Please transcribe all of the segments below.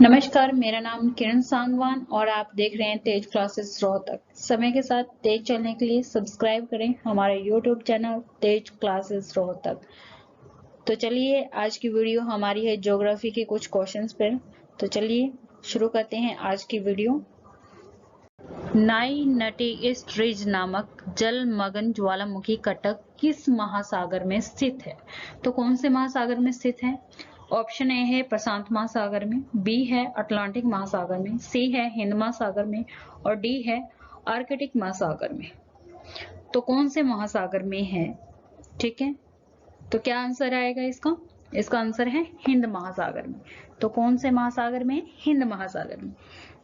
नमस्कार, मेरा नाम किरण सांगवान और आप देख रहे हैं तेज क्लासेस रोहतक। समय के साथ तेज चलने के लिए सब्सक्राइब करें हमारे YouTube चैनल तेज क्लासेस रोहतक। तो चलिए, आज की वीडियो हमारी है ज्योग्राफी के कुछ क्वेश्चंस पर। तो चलिए शुरू करते हैं आज की वीडियो। नाई नटी ईस्ट रिज नामक जलमग्न ज्वालामुखी कटक किस महासागर में स्थित है? तो कौन से महासागर में स्थित है? ऑप्शन ए है प्रशांत महासागर में, बी है अटलांटिक महासागर में, सी है हिंद महासागर में और डी है आर्कटिक महासागर में। तो कौन से महासागर में है? ठीक है, तो क्या आंसर आएगा इसका? इसका आंसर है हिंद महासागर में। तो कौन से महासागर में? हिंद महासागर में।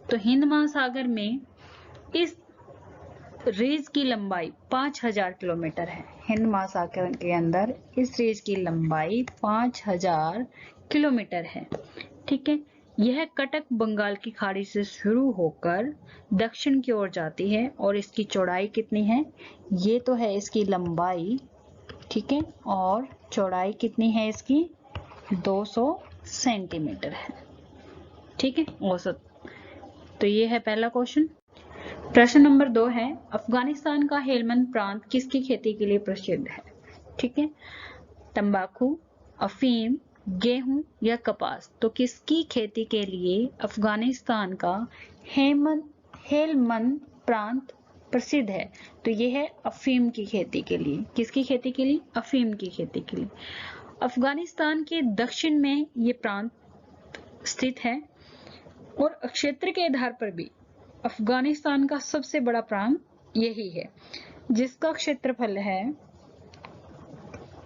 तो हिंद महासागर में इस रेज की लंबाई 5000 किलोमीटर है। हिंद महासागर के अंदर इस रेज की लंबाई 5000 किलोमीटर है। ठीक है, यह कटक बंगाल की खाड़ी से शुरू होकर दक्षिण की ओर जाती है और इसकी चौड़ाई कितनी है? ये तो है इसकी लंबाई, ठीक है, और चौड़ाई कितनी है इसकी? 200 सेंटीमीटर है। ठीक है, औसत। तो ये है पहला क्वेश्चन। प्रश्न नंबर 2 है, अफगानिस्तान का हेलमंद प्रांत किसकी खेती के लिए प्रसिद्ध है? ठीक है, तंबाकू, अफीम, गेहूं या कपास। तो किसकी खेती के लिए अफगानिस्तान का हेलमंद प्रांत प्रसिद्ध है? तो यह है अफीम की खेती के लिए। किसकी खेती के लिए? अफीम की खेती के लिए। अफगानिस्तान के दक्षिण में ये प्रांत स्थित है और क्षेत्र के आधार पर भी अफगानिस्तान का सबसे बड़ा प्रांत यही है, जिसका क्षेत्रफल है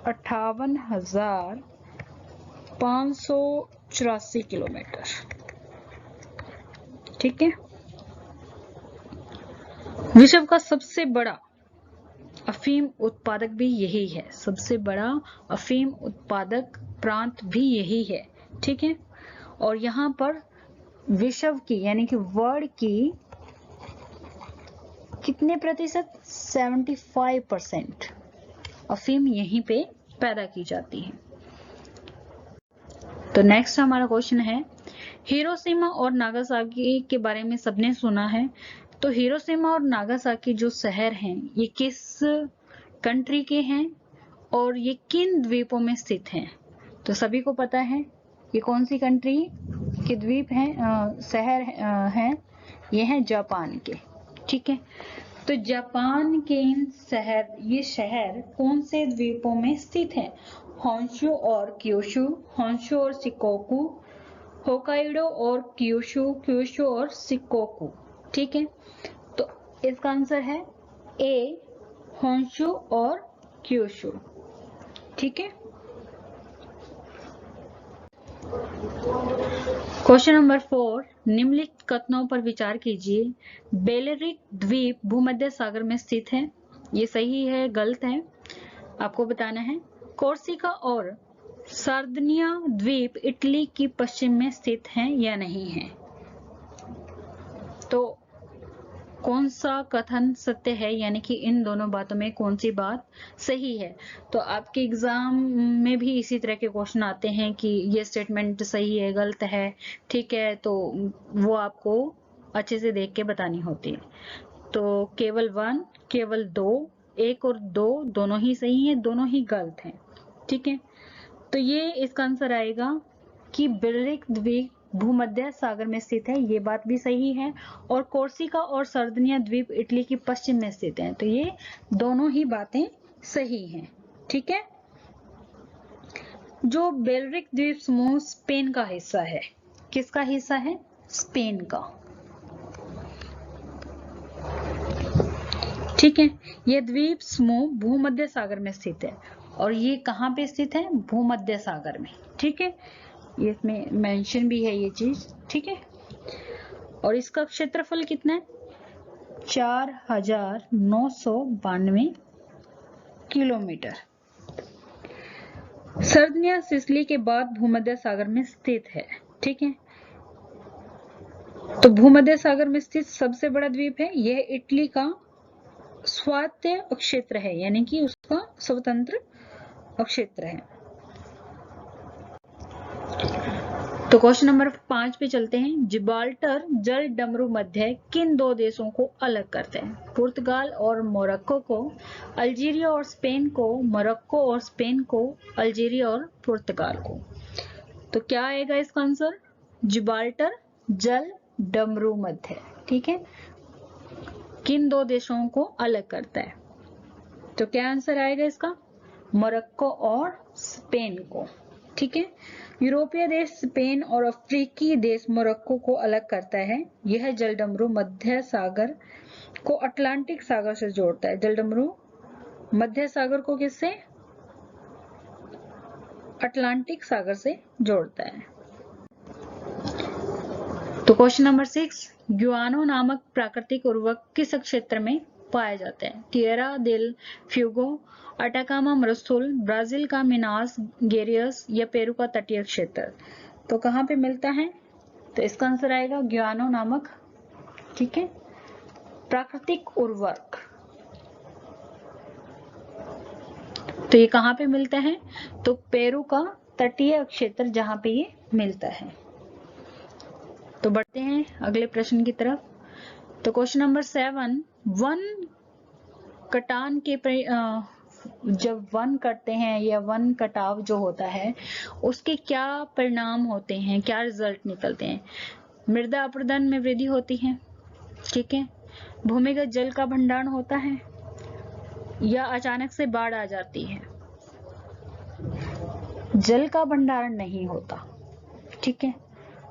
58,584 किलोमीटर। ठीक है, विश्व का सबसे बड़ा अफीम उत्पादक भी यही है। सबसे बड़ा अफीम उत्पादक प्रांत भी यही है। ठीक है, और यहाँ पर विश्व की यानी कि वर्ल्ड की कितने प्रतिशत? 75% अफीम यहीं पे पैदा की जाती है। तो नेक्स्ट हमारा क्वेश्चन है, हिरोशिमा और नागासाकी के बारे में सबने सुना है। तो हिरोशिमा और नागासाकी जो शहर हैं, ये किस कंट्री के हैं और ये किन द्वीपों में स्थित हैं? तो सभी को पता है ये कौन सी कंट्री के द्वीप हैं, शहर हैं, ये हैं जापान के। ठीक है, तो जापान के ये शहर कौन से द्वीपों में स्थित हैं? होन्शु और क्यूशु, होन्शु और शिकोकु, होकाइडो और क्यूशु, क्यूशु और शिकोकु। ठीक है, तो इसका आंसर है ए, होन्शु और क्यूशु। ठीक है, क्वेश्चन नंबर 4, निम्नलिखित कथनों पर विचार कीजिए। बेलेरिक द्वीप भूमध्य सागर में स्थित है। ये सही है, गलत है, आपको बताना है। कोर्सिका और सार्दिनिया द्वीप इटली की पश्चिम में स्थित हैं या नहीं है? तो कौन सा कथन सत्य है, यानी कि इन दोनों बातों में कौन सी बात सही है? तो आपके एग्जाम में भी इसी तरह के क्वेश्चन आते हैं कि ये स्टेटमेंट सही है, गलत है। ठीक है, तो वो आपको अच्छे से देख के बतानी होती है। तो केवल 1, केवल 2, 1 और 2 दोनों ही सही हैं, दोनों ही गलत हैं। ठीक है, तो ये इसका आंसर आएगा कि बेलेरिक द्वीप भूमध्य सागर में स्थित है, ये बात भी सही है। और कोर्सिका और सार्दिनिया द्वीप इटली की पश्चिम में स्थित हैं, तो ये दोनों ही बातें सही हैं। ठीक है, जो बेलेरिक द्वीप समूह स्पेन का हिस्सा है। किसका हिस्सा है? स्पेन का। ठीक है, यह द्वीप समूह भूमध्य सागर में स्थित है और ये कहाँ पे स्थित है? भूमध्य सागर में। ठीक है, इसमें मेंशन भी है ये चीज। ठीक है, और इसका क्षेत्रफल कितना है? 4992 किलोमीटर। सार्दिनिया सिसिली के बाद भूमध्य सागर में स्थित है। ठीक है, तो भूमध्य सागर में स्थित सबसे बड़ा द्वीप है। यह इटली का स्वायत्त क्षेत्र है, यानी कि उसका स्वतंत्र क्षेत्र है। तो क्वेश्चन नंबर 5 पे चलते हैं। जिब्राल्टर जल डमरू मध्य किन दो देशों को अलग करते हैं? पुर्तगाल और मोरक्को को, अल्जीरिया और स्पेन को, मोरक्को और स्पेन को, अल्जीरिया और पुर्तगाल को। तो क्या आएगा इसका आंसर? जिब्राल्टर जल डमरू मध्य, ठीक है, किन दो देशों को अलग करता है? तो क्या आंसर आएगा इसका? मोरक्को और स्पेन को, ठीक है। यूरोपीय देश स्पेन और अफ्रीकी देश मोरक्को को अलग करता है। यह जलडमरू मध्य सागर को अटलांटिक सागर से जोड़ता है। जलडमरू मध्य सागर को किससे? अटलांटिक सागर से जोड़ता है। तो क्वेश्चन नंबर 6, ग्युआनो नामक प्राकृतिक उर्वरक किस क्षेत्र में पाए जाते हैं? टिएरा देल फ्यूगो, अटाकामा मरुस्थल, ब्राजील का मिनास गेरियस या पेरू का तटीय क्षेत्र। तो कहां पे मिलता है? तो इसका आंसर आएगा ग्युआनो नामक, ठीक है, प्राकृतिक उर्वरक। तो ये कहां पे मिलता है? तो पेरू का तटीय क्षेत्र जहां पे ये मिलता है। तो बढ़ते हैं अगले प्रश्न की तरफ। तो क्वेश्चन नंबर 7, वन कटान के जब वन कटते हैं या वन कटाव जो होता है उसके क्या परिणाम होते हैं, क्या रिजल्ट निकलते हैं? मृदा अपरदन में वृद्धि होती है, ठीक है, भूमिगत जल का भंडारण होता है या अचानक से बाढ़ आ जाती है? जल का भंडारण नहीं होता, ठीक है।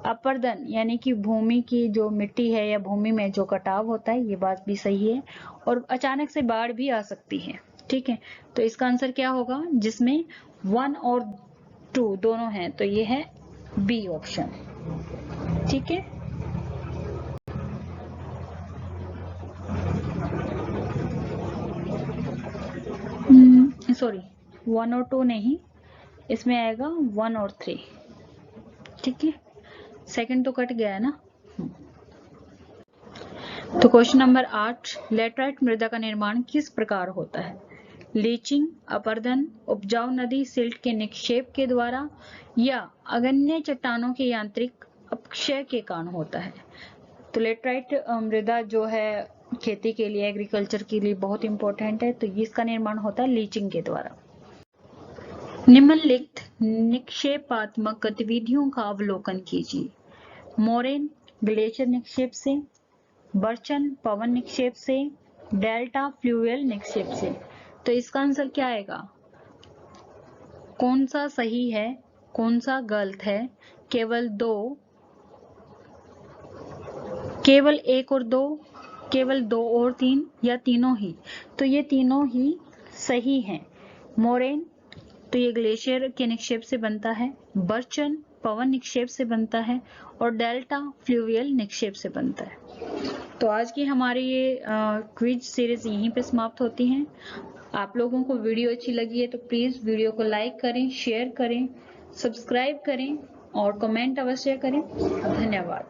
अपरदन यानी कि भूमि की जो मिट्टी है या भूमि में जो कटाव होता है, ये बात भी सही है, और अचानक से बाढ़ भी आ सकती है, ठीक है। तो इसका आंसर क्या होगा जिसमें 1 और 2 दोनों हैं? तो ये है बी ऑप्शन, ठीक है। सॉरी, 1 और 2 नहीं, इसमें आएगा 1 और 3, ठीक है। सेकंड तो कट गया है ना। तो क्वेश्चन नंबर 8, लेटराइट मृदा का निर्माण किस प्रकार होता है? लीचिंग, अपरदन, उपजाऊ नदी सिल्ट के निक्षेप के द्वारा या अगण्य चट्टानों के यांत्रिक अपक्षय के कारण होता है? तो लेटराइट मृदा जो है खेती के लिए, एग्रीकल्चर के लिए बहुत इंपॉर्टेंट है, तो इसका निर्माण होता है लीचिंग के द्वारा। निम्नलिखित निक्षेपात्मक गतिविधियों का अवलोकन कीजिए। मोरेन ग्लेशियर निक्षेप से, बर्चन पवन निक्षेप से, डेल्टा फ्लूवियल निक्षेप से। तो इसका आंसर क्या आएगा? कौन सा सही है, कौन सा गलत है? केवल 2, केवल 1 और 2, केवल 2 और 3 या तीनों ही? तो ये तीनों ही सही हैं। मोरेन तो ये ग्लेशियर के निक्षेप से बनता है, बर्चन पवन निक्षेप से बनता है, और डेल्टा फ्लूवियल निक्षेप से बनता है। तो आज की हमारी ये क्विज सीरीज यहीं पे समाप्त होती है। आप लोगों को वीडियो अच्छी लगी है तो प्लीज वीडियो को लाइक करें, शेयर करें, सब्सक्राइब करें और कमेंट अवश्य करें। धन्यवाद।